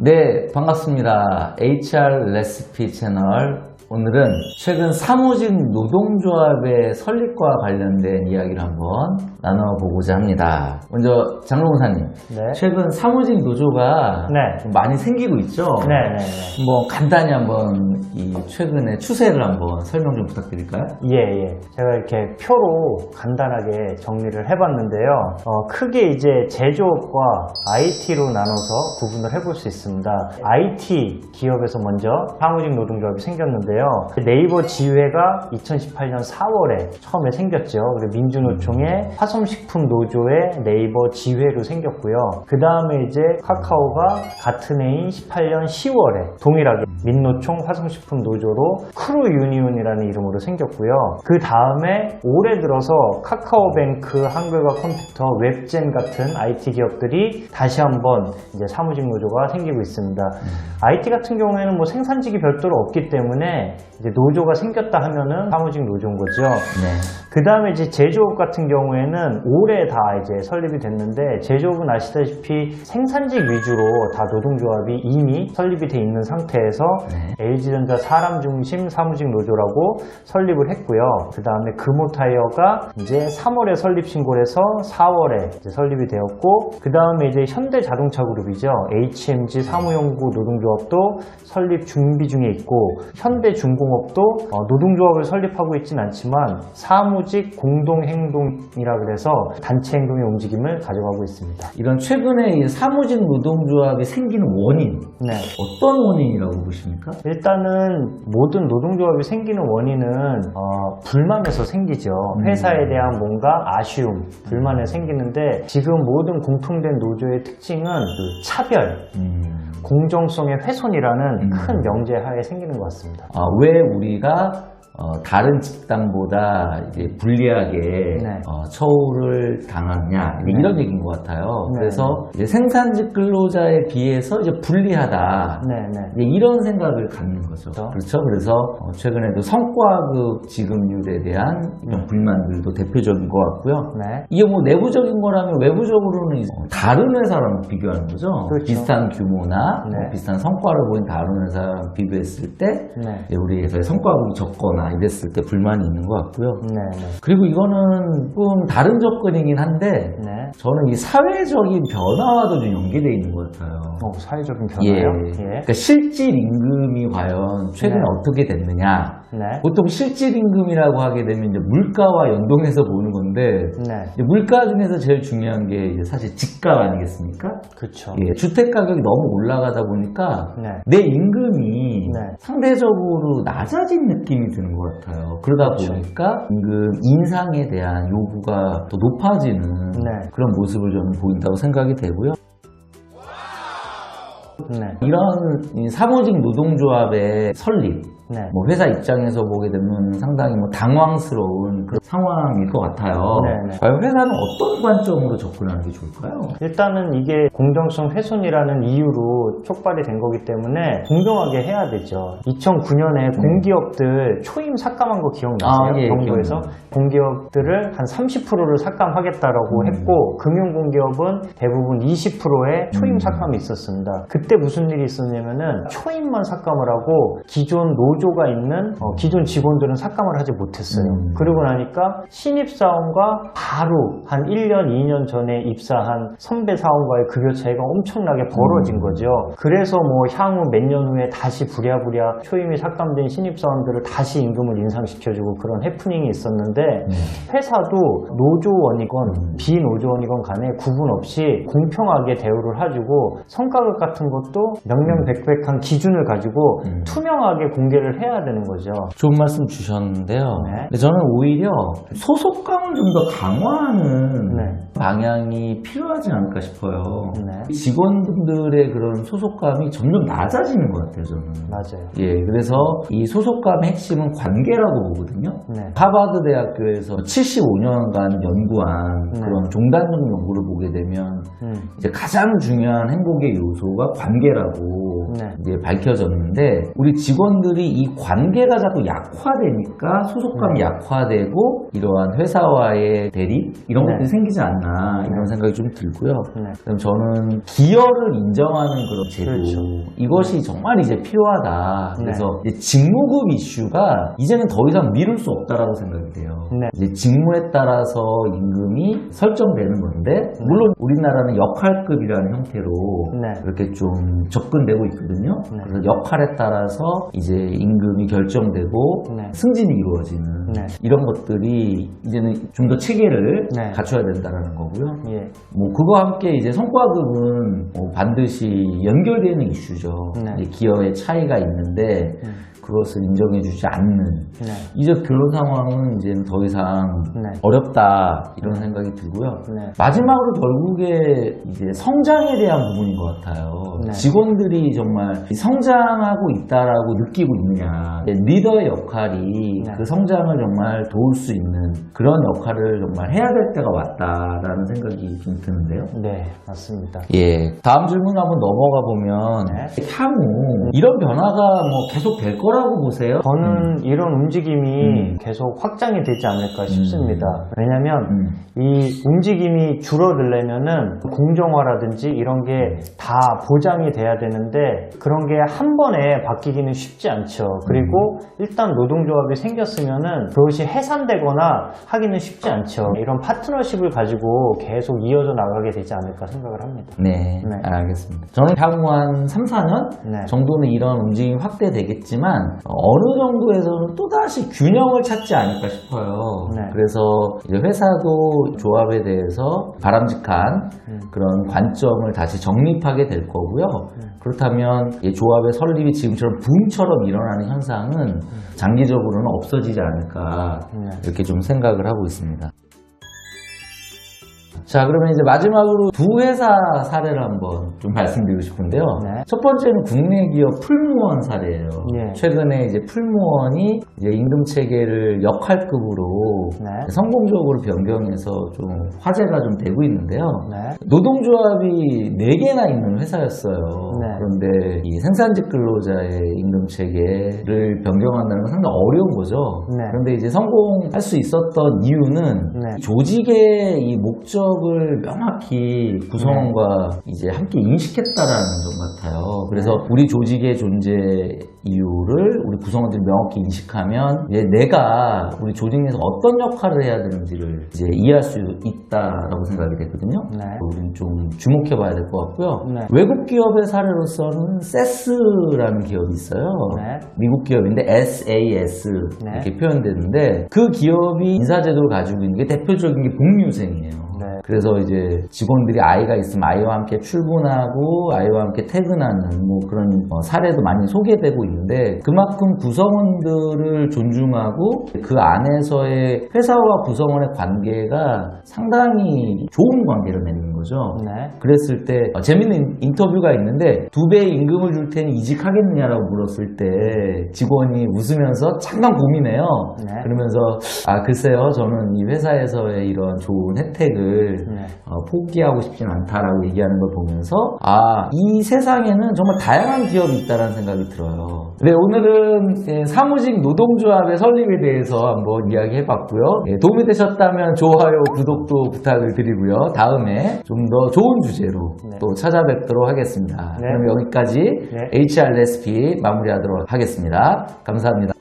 네, 반갑습니다. HR 레시피 채널. 오늘은 최근 사무직 노동조합의 설립과 관련된 이야기를 한번 나눠보고자 합니다. 먼저 장로공사님, 네. 최근 사무직 노조가 네. 좀 많이 생기고 있죠? 네네네. 뭐 간단히 한번 이 최근의 추세를 한번 설명 좀 부탁드릴까요? 예. 제가 이렇게 표로 간단하게 정리를 해봤는데요. 크게 이제 제조업과 IT로 나눠서 구분을 해볼 수 있습니다. IT 기업에서 먼저 사무직 노동조합이 생겼는데요. 네이버 지회가 2018년 4월에 처음에 생겼죠. 그리고 민주노총의 화성식품 노조의 네이버 지회로 생겼고요. 그 다음에 이제 카카오가 같은 해인 18년 10월에 동일하게 민노총 화성식품 노조로 크루 유니온이라는 이름으로 생겼고요. 그 다음에 올해 들어서 카카오뱅크, 한글과 컴퓨터, 웹젠 같은 IT 기업들이 다시 한번 이제 사무직 노조가 생기고 있습니다. IT 같은 경우에는 뭐 생산직이 별도로 없기 때문에 이제 노조가 생겼다 하면은 사무직 노조인 거죠. 네. 그 다음에 이제 제조업 같은 경우에는 올해 다 이제 설립이 됐는데, 제조업은 아시다시피 생산직 위주로 다 노동조합이 이미 설립이 돼 있는 상태에서 LG전자 사람 중심 사무직 노조라고 설립을 했고요. 그 다음에 금호타이어가 이제 3월에 설립 신고를 해서 4월에 이제 설립이 되었고, 그 다음에 이제 현대자동차그룹이죠. HMG 사무연구 노동조합도 설립 준비 중에 있고, 현대중공업도 노동조합을 설립하고 있진 않지만 사무직 공동행동이라 그래서 단체 행동의 움직임을 가져가고 있습니다. 이런 최근에 이 사무직 노동조합이 생기는 원인, 네. 어떤 원인이라고 보십니까? 일단은 모든 노동조합이 생기는 원인은 불만에서 생기죠. 회사에 대한 뭔가 아쉬움, 불만에 생기는데, 지금 모든 공통된 노조의 특징은 그 차별, 공정성의 훼손이라는 큰 명제 하에 생기는 것 같습니다. 왜 우리가 다른 집단보다 이제 불리하게 처우를 당하느냐, 이런 얘기인 것 같아요. 그래서 이제 생산직 근로자에 비해서 이제 불리하다, 이제 이런 생각을 갖는 거죠. 그렇죠. 그래서 최근에도 성과급 지급률에 대한 이런 불만들도 대표적인 것 같고요. 이게 뭐 내부적인 거라면 외부적으로는 이제 다른 회사랑 비교하는 거죠. 그렇죠. 비슷한 규모나 뭐 비슷한 성과를 보인 다른 회사랑 비교했을 때 이제 우리 회사의 성과급이 적거나 이랬을 때 불만이 있는 것 같고요. 그리고 이거는 조금 다른 접근이긴 한데 저는 이 사회적인 변화와도 좀 연계되어 있는 것 같아요. 사회적인 변화요? 그러니까 실질 임금이 과연 최근에 어떻게 됐느냐. 보통 실질 임금이라고 하게 되면 이제 물가와 연동해서 보는 건데, 이제 물가 중에서 제일 중요한 게 이제 사실 집값 아니겠습니까? 그렇죠. 주택 가격이 너무 올라가다 보니까 내 임금이 상대적으로 낮아진 느낌이 드는 것 같아요. 그러다 보니까 임금 인상에 대한 요구가 더 높아지는 그런 모습을 저는 보인다고 생각이 되고요. 이런 사무직 노동조합의 설립, 뭐 회사 입장에서 보게 되면 상당히 뭐 당황스러운 그런 상황일 것 같아요. 과연 회사는 어떤 관점으로 접근하는 게 좋을까요? 일단은 이게 공정성 훼손이라는 이유로 촉발이 된 거기 때문에 공정하게 해야 되죠. 2009년에 공기업들 초임 삭감한 거 기억나세요? 정부에서 공기업들을 한 30%를 삭감하겠다라고 했고, 금융공기업은 대부분 20%의 초임 삭감이 있었습니다. 그때 무슨 일이 있었냐면은 초임만 삭감을 하고 기존 노조가 있는 기존 직원들은 삭감을 하지 못했어요. 그러고 나니까 신입사원과 바로 한 1년, 2년 전에 입사한 선배 사원과의 급여 차이가 엄청나게 벌어진 거죠. 그래서 뭐 향후 몇 년 후에 다시 부랴부랴 초임이 삭감된 신입사원들을 다시 임금을 인상시켜주고 그런 해프닝이 있었는데, 회사도 노조원이건 비노조원이건 간에 구분 없이 공평하게 대우를 해주고, 성과급 같은 것도 명명백백한 기준을 가지고 투명하게 공개를 해야 되는 거죠. 좋은 말씀 주셨는데요. 근데 저는 오히려 소속감을 좀 더 강화하는 방향이 필요하지 않을까 싶어요. 직원분들의 그런 소속감이 점점 낮아지는 것 같아요, 저는. 맞아요. 그래서 이 소속감의 핵심은 관계라고 보거든요. 하버드 대학교에서 75년간 연구한 그런 종단적 연구를 보게 되면 이제 가장 중요한 행복의 요소가 관계라고 이제 밝혀졌는데, 우리 직원들이 이 관계가 자꾸 약화되니까 소속감이 약화되고 이러한 회사와의 대립 이런 것들이 생기지 않나 이런 생각이 좀 들고요. 그럼 저는 기여를 인정하는 그런 제도 이것이 정말 이제 필요하다. 그래서 이제 직무급 이슈가 이제는 더 이상 미룰 수 없다라고 생각이 돼요. 이제 직무에 따라서 임금이 설정되는 건데 물론 우리나라는 역할급이라는 형태로 이렇게 좀 접근되고 있거든요. 그래서 역할에 따라서 이제 임금이 결정되고 승진이 이루어지는 이런 것들이 이제는 좀 더 체계를 갖춰야 된다라는 거고요. 뭐 그거와 함께 이제 성과급은 뭐 반드시 연결되는 이슈죠. 이제 기여의 차이가 있는데 그것을 인정해주지 않는 이제 그런 상황은 이제 더 이상 어렵다 이런 생각이 들고요. 마지막으로 결국에 이제 성장에 대한 부분인 것 같아요. 직원들이 정말 성장하고 있다라고 느끼고 있느냐, 리더의 역할이 그 성장을 정말 도울 수 있는 그런 역할을 정말 해야 될 때가 왔다라는 생각이 좀 드는데요. 네, 맞습니다. 예, 다음 질문 한번 넘어가 보면 향후 이런 변화가 뭐 계속 될 거라고 보세요? 저는 이런 움직임이 계속 확장이 되지 않을까 싶습니다. 왜냐면 이 움직임이 줄어들려면은 공정화라든지 이런 게 다 보장이 돼야 되는데 그런 게 한 번에 바뀌기는 쉽지 않죠. 그리고 일단 노동조합이 생겼으면은 그것이 해산되거나 하기는 쉽지 않죠. 이런 파트너십을 가지고 계속 이어져 나가게 되지 않을까 생각을 합니다. 네, 알겠습니다. 저는 향후 한 3, 4년 정도는 이런 움직임이 확대되겠지만 어느 정도에서는 또다시 균형을 찾지 않을까 싶어요. 그래서 이제 회사도 조합에 대해서 바람직한 그런 관점을 다시 정립하게 될 거고요. 그렇다면 이 조합의 설립이 지금처럼 붐처럼 일어나는 현상은 장기적으로는 없어지지 않을까 이렇게 좀 생각을 하고 있습니다. 자, 그러면 이제 마지막으로 두 회사 사례를 한번 좀 말씀드리고 싶은데요. 첫 번째는 국내 기업 풀무원 사례예요. 최근에 이제 풀무원이 이제 임금 체계를 역할급으로 성공적으로 변경해서 좀 화제가 좀 되고 있는데요. 노동조합이 4개나 있는 회사였어요. 그런데 이 생산직 근로자의 임금 체계를 변경한다는 건 상당히 어려운 거죠. 그런데 이제 성공할 수 있었던 이유는 조직의 이 목적을 명확히 구성원과 이제 함께 인식했다라는 점 같아요. 그래서 우리 조직의 존재 이유를 우리 구성원들이 명확히 인식하면 이제 내가 우리 조직 내에서 어떤 역할을 해야 되는지를 이제 이해할 수 있다라고 생각이 되거든요. 우리는 좀 주목해 봐야 될 것 같고요. 외국 기업의 사례로서는 세스라는 기업이 있어요. 미국 기업인데 SAS 이렇게 표현되는데 그 기업이 인사제도를 가지고 있는 게 대표적인 게 복리후생이에요. 그래서 이제 직원들이 아이가 있으면 아이와 함께 출근하고 아이와 함께 퇴근하는 뭐 그런 사례도 많이 소개되고 있는데 그만큼 구성원들을 존중하고 그 안에서의 회사와 구성원의 관계가 상당히 좋은 관계를 맺는 거죠. 그랬을 때 재밌는 인터뷰가 있는데 2배의 임금을 줄 테니 이직하겠느냐라고 물었을 때 직원이 웃으면서 잠깐 고민해요. 그러면서 글쎄요, 저는 이 회사에서의 이런 좋은 혜택을 포기하고 싶진 않다라고 얘기하는 걸 보면서 이 세상에는 정말 다양한 기업이 있다는 생각이 들어요. 네, 오늘은 사무직 노동조합의 설립에 대해서 한번 이야기해봤고요. 도움이 되셨다면 좋아요, 구독도 부탁을 드리고요. 다음에 좀 더 좋은 주제로 또 찾아뵙도록 하겠습니다. 그럼 여기까지 HR 레시피 마무리하도록 하겠습니다. 감사합니다.